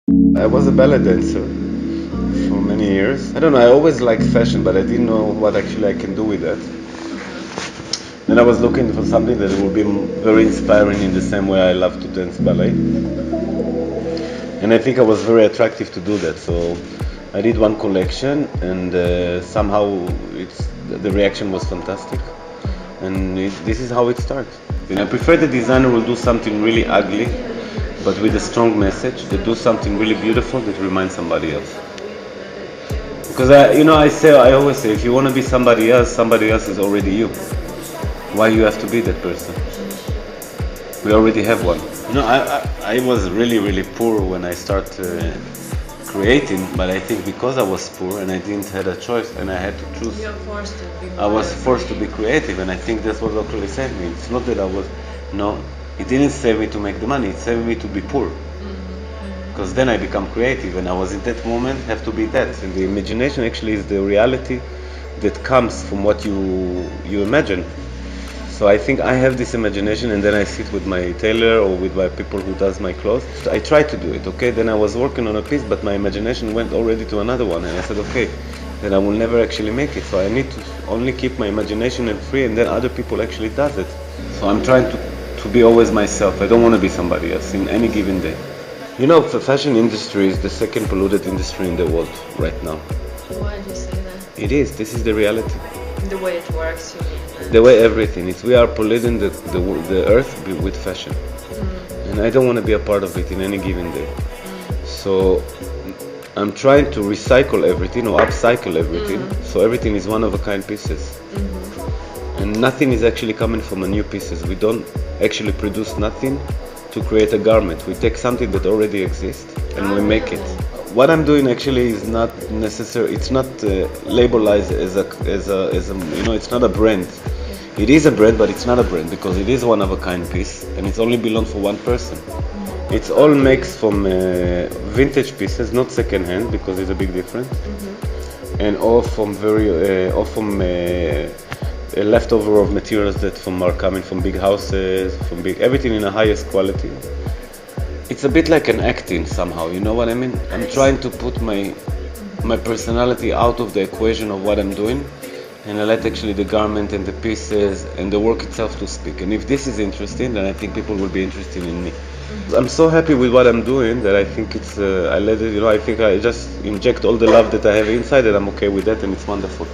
I was a ballet dancer for many years. I don't know, I always liked fashion, but I didn't know what actually I can do with that. Then I was looking for something that would be very inspiring in the same way I love to dance ballet. And I think I was very attractive to do that. So I did one collection, and somehow the reaction was fantastic. And this is how it starts. And I prefer the designer will do something really ugly, but with a strong message, that do something really beautiful that reminds somebody else. Because I always say, if you want to be somebody else is already you. Why you have to be that person? We already have one. I was really poor when I started creating, but I think because I was poor and I didn't have a choice and I had to choose, You're forced to be I was forced to be creative, and I think that's what actually saved me. It's not that it didn't save me to make the money, it saved me to be poor. Because then I become creative, and I was in that moment have to be that. And the imagination actually is the reality that comes from what you imagine. So I think I have this imagination, and then I sit with my tailor or with my people who does my clothes. So I try to do it, okay? Then I was working on a piece, but my imagination went already to another one, and I said, okay, then I will never actually make it. So I need to only keep my imagination and free, and then other people actually does it. So I'm trying to be always myself. I don't want to be somebody else in any given day. The fashion industry is the second polluted industry in the world right now. Why do you say that? It is. This is the reality. The way it works, you mean? The way everything is. We are polluting the earth with fashion. And I don't want to be a part of it in any given day. So I'm trying to recycle everything or upcycle everything. So everything is one of a kind pieces. And nothing is actually coming from a new pieces. We don't actually produce nothing to create a garment. We take something that already exists and we make it. What I'm doing actually is not necessary. It's not labelized as it's not a brand. It is a brand, but it's not a brand because it is one of a kind piece and it's only belongs for one person. It's all makes from vintage pieces, not second hand, because it's a big difference, and all from a leftover of materials that are coming from big houses, everything in the highest quality. It's a bit like an acting somehow, you know what I mean? I'm trying to put my personality out of the equation of what I'm doing, and I let actually the garment and the pieces and the work itself to speak. And if this is interesting, then I think people will be interested in me. I'm so happy with what I'm doing that I think I think I just inject all the love that I have inside, and I'm okay with that, and it's wonderful.